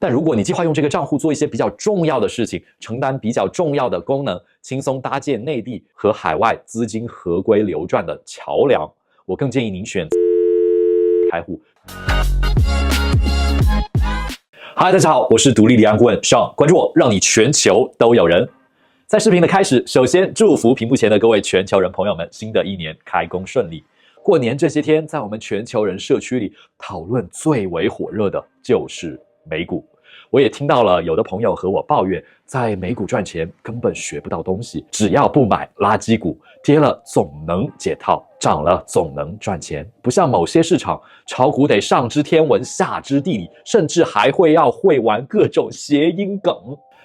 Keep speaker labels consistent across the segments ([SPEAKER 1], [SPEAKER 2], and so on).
[SPEAKER 1] 但如果你计划用这个账户做一些比较重要的事情，承担比较重要的功能，轻松搭建内地和海外资金合规流转的桥梁，我更建议您选开户。嗨，大家好，我是独立离岸顾问 Sean， 关注我，让你全球都有人。在视频的开始，首先祝福屏幕前的各位全球人朋友们，新的一年开工顺利。过年这些天，在我们全球人社区里讨论最为火热的就是美股。我也听到了有的朋友和我抱怨，在美股赚钱根本学不到东西，只要不买垃圾股，跌了总能解套，涨了总能赚钱。不像某些市场，炒股得上知天文下知地理，甚至还会玩各种谐音梗。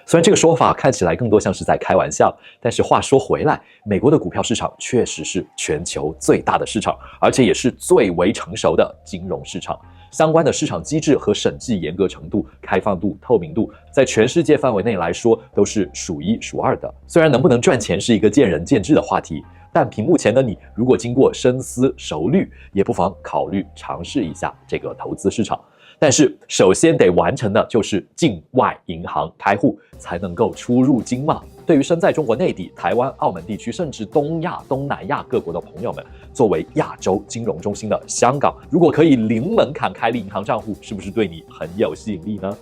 [SPEAKER 1] 虽然这个说法看起来更多像是在开玩笑，但是话说回来，美国的股票市场确实是全球最大的市场，而且也是最为成熟的金融市场。相关的市场机制和审计严格程度、开放度、透明度，在全世界范围内来说都是数一数二的。虽然能不能赚钱是一个见仁见智的话题，但屏幕前的你，如果经过深思熟虑，也不妨考虑尝试一下这个投资市场。但是首先得完成的就是境外银行开户，才能够出入境嘛。对于身在中国内地、台湾、澳门地区，甚至东亚、东南亚各国的朋友们，作为亚洲金融中心的香港，如果可以零门槛开立银行账户，是不是对你很有吸引力呢？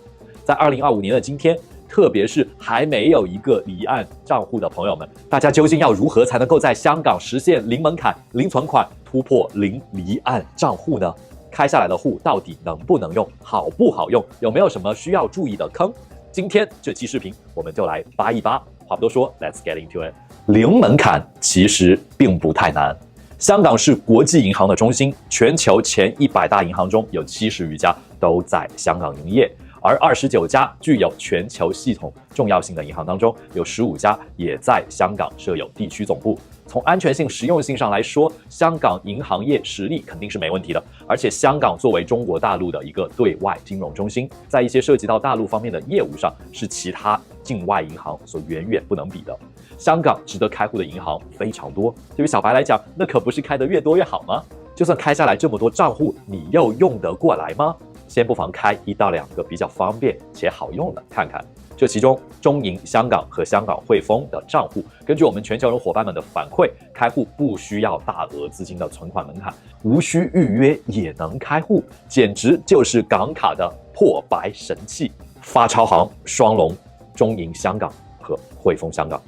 [SPEAKER 1] 在2025年的今天，特别是还没有一个离岸账户的朋友们，大家究竟要如何才能够在香港实现零门槛、零存款、突破零离岸账户呢？开下来的户到底能不能用，好不好用，有没有什么需要注意的坑？今天这期视频我们就来扒一扒。话不多说 ，Let's get into it。零门槛其实并不太难。香港是国际银行的中心，全球前100大银行中有70余家都在香港营业，而29家具有全球系统重要性的银行当中，有15家也在香港设有地区总部。从安全性、实用性上来说，香港银行业实力肯定是没问题的。而且香港作为中国大陆的一个对外金融中心，在一些涉及到大陆方面的业务上，是其他境外银行所远远不能比的。香港值得开户的银行非常多，对于小白来讲，那可不是开得越多越好吗？就算开下来这么多账户，你又用得过来吗？先不妨开1到2个比较方便且好用的看看。这其中，中银香港和香港汇丰的账户，根据我们全球人伙伴们的反馈，开户不需要大额资金的存款门槛，无需预约也能开户，简直就是港卡的破白神器。发钞行双龙，中银香港和汇丰香港。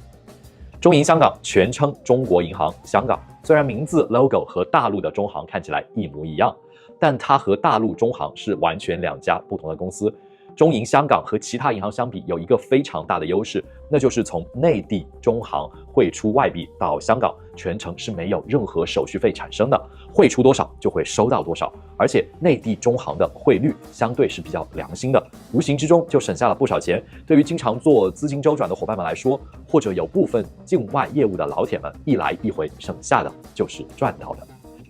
[SPEAKER 1] 中银香港全称中国银行香港，虽然名字 logo 和大陆的中行看起来一模一样，但它和大陆中行是完全2家不同的公司。中银香港和其他银行相比，有一个非常大的优势，那就是从内地中行汇出外币到香港，全程是没有任何手续费产生的，汇出多少就会收到多少，而且内地中行的汇率相对是比较良心的，无形之中就省下了不少钱。对于经常做资金周转的伙伴们来说，或者有部分境外业务的老铁们，一来一回省下的就是赚到的。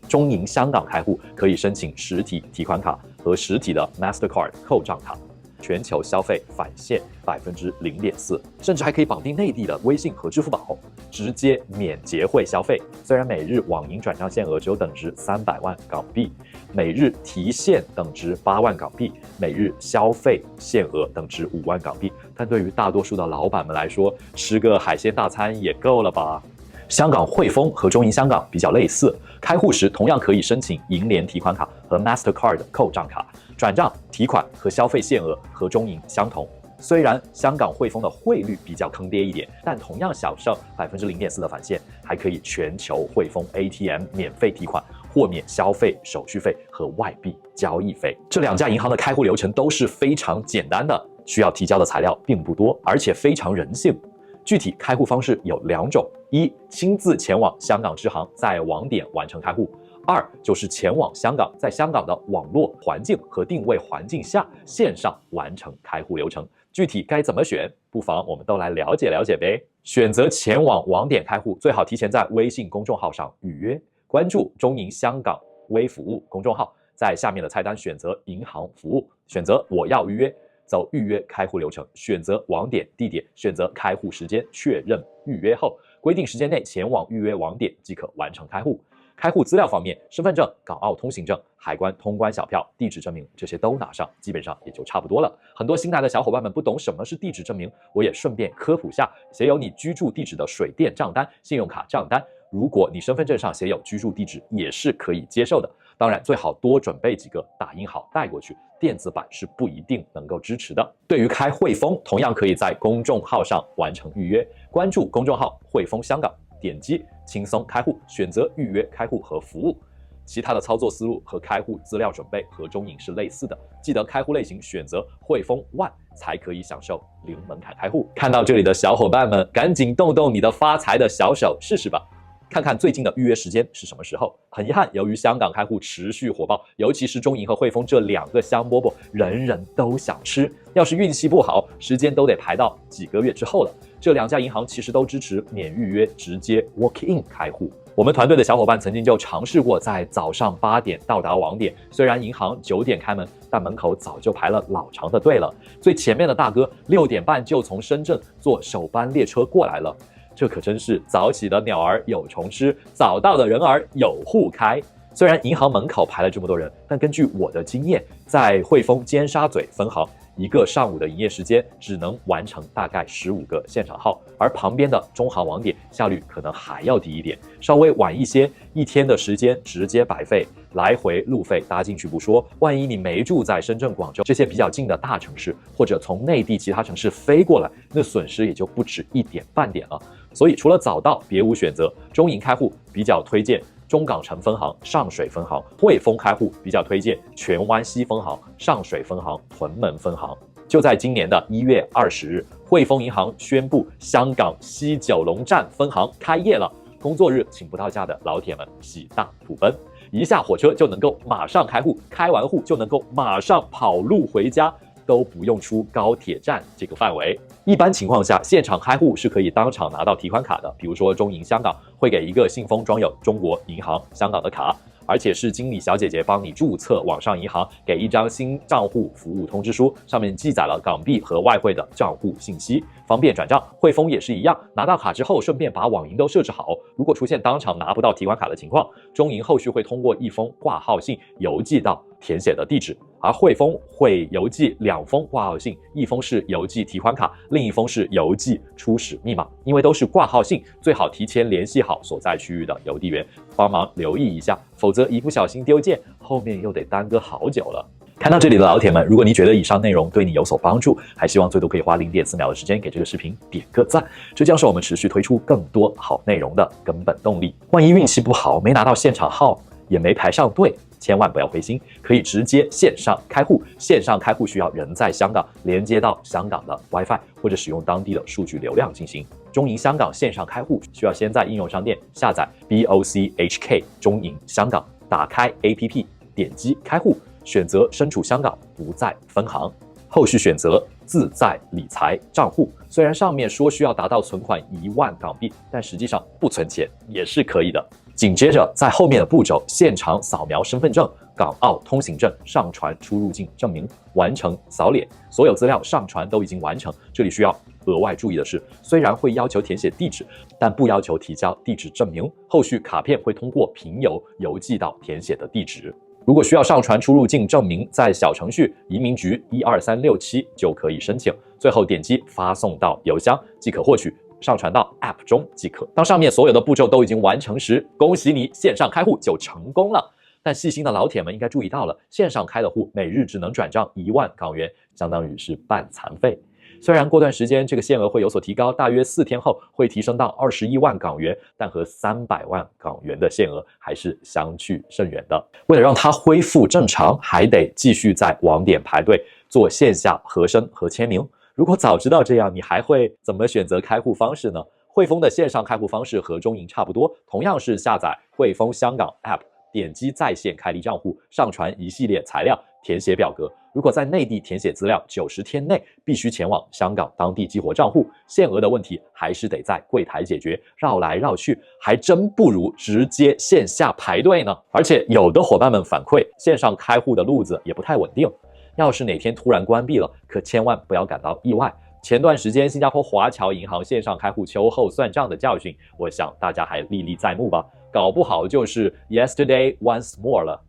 [SPEAKER 1] 中银香港开户可以申请实体提款卡和实体的 Mastercard 扣账卡。全球消费返现0.4%，甚至还可以绑定内地的微信和支付宝，直接免结汇消费。虽然每日网银转账限额只有等值300万港币，每日提现等值8万港币，每日消费限额等值5万港币，但对于大多数的老板们来说，吃个海鲜大餐也够了吧？香港汇丰和中银香港比较类似，开户时同样可以申请银联提款卡和 Mastercard 扣账卡，转账、提款和消费限额和中银相同。虽然香港汇丰的汇率比较坑爹一点，但同样享受0.4%的返现，还可以全球汇丰 ATM 免费提款，豁免消费手续费和外币交易费。这2家银行的开户流程都是非常简单的，需要提交的材料并不多，而且非常人性。具体开户方式有2种：一，亲自前往香港支行，在网点完成开户；二，就是前往香港，在香港的网络环境和定位环境下，线上完成开户流程。具体该怎么选，不妨我们都来了解了解呗。选择前往网点开户，最好提前在微信公众号上预约，关注中银香港微服务公众号，在下面的菜单选择银行服务，选择我要预约，走预约开户流程，选择网点地点，选择开户时间，确认预约后，规定时间内前往预约网点即可完成开户。开户资料方面，身份证、港澳通行证、海关通关小票、地址证明这些都拿上，基本上也就差不多了。很多新来的小伙伴们不懂什么是地址证明，我也顺便科普下，写有你居住地址的水电账单、信用卡账单，如果你身份证上写有居住地址，也是可以接受的。当然，最好多准备几个，打印好带过去，电子版是不一定能够支持的。对于开汇丰，同样可以在公众号上完成预约，关注公众号汇丰香港，点击轻松开户，选择预约开户和服务。其他的操作思路和开户资料准备和中银是类似的，记得开户类型选择汇丰 One 才可以享受零门槛开户。看到这里的小伙伴们，赶紧动动你的发财的小手试试吧，看看最近的预约时间是什么时候。很遗憾，由于香港开户持续火爆，尤其是中银和汇丰这两个香饽饽，人人都想吃。要是运气不好，时间都得排到几个月之后了。这两家银行其实都支持免预约直接 walk in 开户。我们团队的小伙伴曾经就尝试过在早上8点到达网点，虽然银行9点开门，但门口早就排了老长的队了。最前面的大哥6点半就从深圳坐首班列车过来了。这可真是早起的鸟儿有虫吃，早到的人儿有户开。虽然银行门口排了这么多人，但根据我的经验，在汇丰尖沙咀分行，1个上午的营业时间只能完成大概15个现场号，而旁边的中行网点效率可能还要低一点，稍微晚一些，1天的时间直接白费，来回路费搭进去不说，万一你没住在深圳、广州这些比较近的大城市，或者从内地其他城市飞过来，那损失也就不止1点半点了。所以除了早到别无选择，中银开户比较推荐中港城分行、上水分行；汇丰开户比较推荐荃湾西分行、上水分行、屯门分行。就在今年的1月20日，汇丰银行宣布香港西九龙站分行开业了，工作日请不到假的老铁们喜大普奔，一下火车就能够马上开户，开完户就能够马上跑路回家，都不用出高铁站这个范围。一般情况下，现场开户是可以当场拿到提款卡的，比如说中银香港会给一个信封装有中国银行香港的卡，而且是经理小姐姐帮你注册网上银行，给一张新账户服务通知书，上面记载了港币和外汇的账户信息，方便转账。汇丰也是一样，拿到卡之后顺便把网银都设置好，如果出现当场拿不到提款卡的情况，中银后续会通过1封挂号信邮寄到填写的地址，而汇丰会邮寄2封挂号信，1封是邮寄提款卡，另1封是邮寄初始密码。因为都是挂号信，最好提前联系好所在区域的邮递员，帮忙留意一下，否则一不小心丢件，后面又得耽搁好久了。看到这里的老铁们，如果你觉得以上内容对你有所帮助，还希望最多可以花0.4秒的时间给这个视频点个赞，这将是我们持续推出更多好内容的根本动力。万一运气不好，没拿到现场号，也没排上队，千万不要灰心，可以直接线上开户。线上开户需要人在香港，连接到香港的 WiFi 或者使用当地的数据流量进行。中银香港线上开户需要先在应用商店下载 BOCHK 中银香港，打开 APP， 点击开户，选择身处香港不在分行，后续选择自在理财账户。虽然上面说需要达到存款1万港币，但实际上不存钱也是可以的。紧接着在后面的步骤，现场扫描身份证、港澳通行证，上传出入境证明，完成扫脸，所有资料上传都已经完成。这里需要额外注意的是，虽然会要求填写地址，但不要求提交地址证明，后续卡片会通过平邮邮寄到填写的地址。如果需要上传出入境证明，在小程序移民局12367就可以申请，最后点击发送到邮箱即可获取，上传到 App 中即可。当上面所有的步骤都已经完成时，恭喜你线上开户就成功了。但细心的老铁们应该注意到了，线上开的户每日只能转账1万港元，相当于是半残费。虽然过段时间这个限额会有所提高，大约4天后会提升到21万港元，但和300万港元的限额还是相去甚远的。为了让它恢复正常，还得继续在网点排队做线下核身和签名。如果早知道这样，你还会怎么选择开户方式呢？汇丰的线上开户方式和中银差不多，同样是下载汇丰香港 App， 点击在线开立账户，上传一系列材料，填写表格。如果在内地填写资料90天内必须前往香港当地激活账户，限额的问题还是得在柜台解决，绕来绕去还真不如直接线下排队呢。而且有的伙伴们反馈，线上开户的路子也不太稳定，要是哪天突然关闭了，可千万不要感到意外。前段时间新加坡华侨银行线上开户秋后算账的教训，我想大家还历历在目吧。搞不好就是 yesterday once more 了。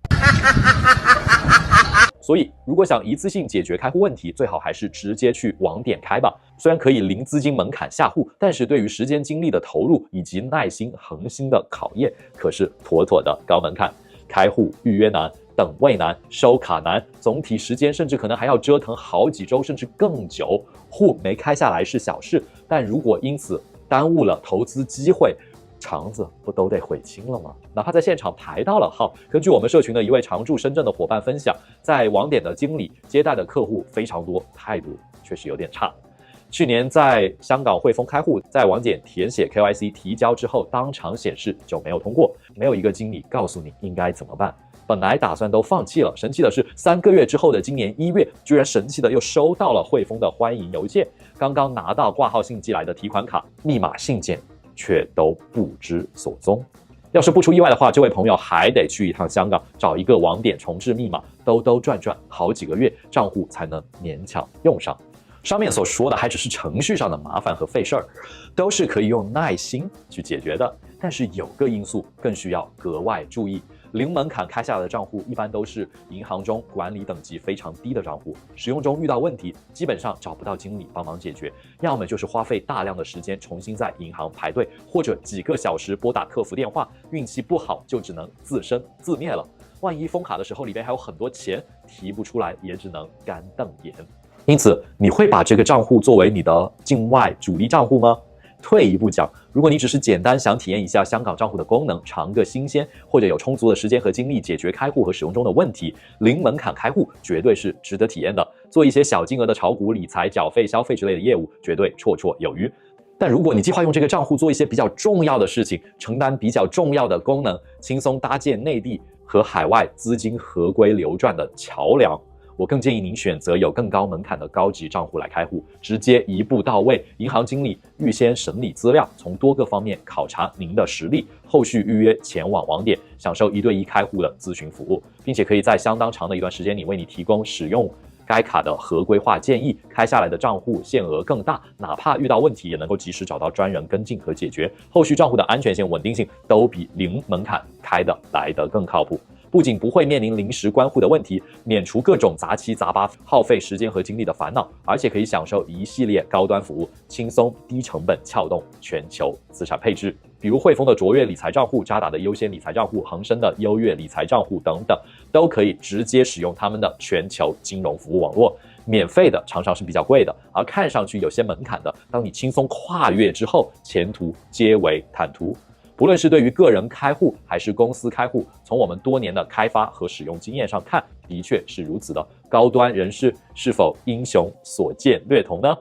[SPEAKER 1] 所以，如果想一次性解决开户问题，最好还是直接去网点开吧。虽然可以零资金门槛下户，但是对于时间精力的投入以及耐心恒心的考验，可是妥妥的高门槛。开户预约难，等位难，收卡难，总体时间甚至可能还要折腾好几周，甚至更久。户没开下来是小事，但如果因此耽误了投资机会，肠子不都得悔青了吗？哪怕在现场排到了号，根据我们社群的一位常驻深圳的伙伴分享，在网点的经理接待的客户非常多，态度确实有点差。去年在香港汇丰开户，在网点填写 KYC 提交之后，当场显示就没有通过，没有一个经理告诉你应该怎么办。本来打算都放弃了，神奇的是3个月之后的今年1月，居然神奇的又收到了汇丰的欢迎邮件，刚刚拿到挂号信寄来的提款卡，密码信件却都不知所踪。要是不出意外的话，这位朋友还得去一趟香港，找一个网点重置密码，兜兜转转好几个月，账户才能勉强用上。上面所说的还只是程序上的麻烦和费事儿，都是可以用耐心去解决的。但是有个因素更需要格外注意，零门槛开下来的账户一般都是银行中管理等级非常低的账户，使用中遇到问题，基本上找不到经理帮忙解决，要么就是花费大量的时间重新在银行排队，或者几个小时拨打客服电话，运气不好就只能自生自灭了。万一封卡的时候里边还有很多钱提不出来，也只能干瞪眼。因此，你会把这个账户作为你的境外主力账户吗？退一步讲，如果你只是简单想体验一下香港账户的功能，尝个新鲜，或者有充足的时间和精力解决开户和使用中的问题，零门槛开户绝对是值得体验的。做一些小金额的炒股、理财、缴费、消费之类的业务，绝对绰绰有余。但如果你计划用这个账户做一些比较重要的事情，承担比较重要的功能，轻松搭建内地和海外资金合规流转的桥梁，我更建议您选择有更高门槛的高级账户来开户，直接一步到位，银行经理预先审理资料，从多个方面考察您的实力，后续预约前往网点，享受1对1开户的咨询服务，并且可以在相当长的一段时间里为你提供使用该卡的合规化建议，开下来的账户限额更大，哪怕遇到问题也能够及时找到专人跟进和解决，后续账户的安全性、稳定性都比零门槛开的来得更靠谱。不仅不会面临临时关户的问题，免除各种杂七杂八耗费时间和精力的烦恼，而且可以享受一系列高端服务，轻松低成本撬动全球资产配置，比如汇丰的卓越理财账户、渣打的优先理财账户、恒生的优越理财账户等等，都可以直接使用他们的全球金融服务网络。免费的常常是比较贵的，而看上去有些门槛的，当你轻松跨越之后，前途皆为坦途。不论是对于个人开户还是公司开户，从我们多年的开发和使用经验上看，的确是如此的。高端人士是否英雄所见略同呢？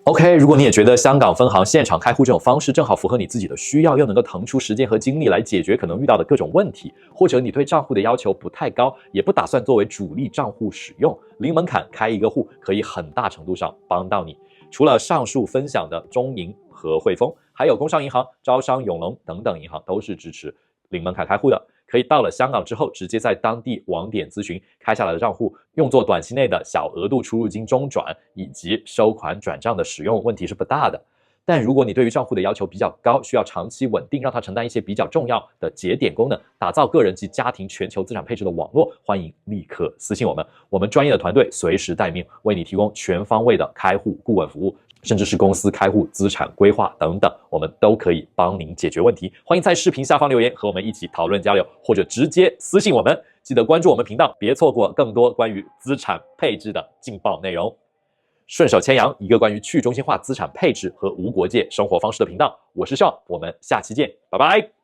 [SPEAKER 1] OK， 如果你也觉得香港分行现场开户这种方式正好符合你自己的需要，又能够腾出时间和精力来解决可能遇到的各种问题，或者你对账户的要求不太高，也不打算作为主力账户使用，零门槛开一个户可以很大程度上帮到你。除了上述分享的中银和汇丰，还有工商银行、招商、永隆等等银行都是支持零门槛开户的。可以到了香港之后，直接在当地网点咨询，开下来的账户用作短期内的小额度出入金中转以及收款转账的使用，问题是不大的。但如果你对于账户的要求比较高，需要长期稳定，让它承担一些比较重要的节点功能，打造个人及家庭全球资产配置的网络，欢迎立刻私信我们，我们专业的团队随时待命，为你提供全方位的开户顾问服务，甚至是公司开户、资产规划等等，我们都可以帮您解决问题。欢迎在视频下方留言，和我们一起讨论交流，或者直接私信我们。记得关注我们频道，别错过更多关于资产配置的劲爆内容。顺手牵羊，一个关于去中心化资产配置和无国界生活方式的频道。我是Sean，我们下期见，拜拜。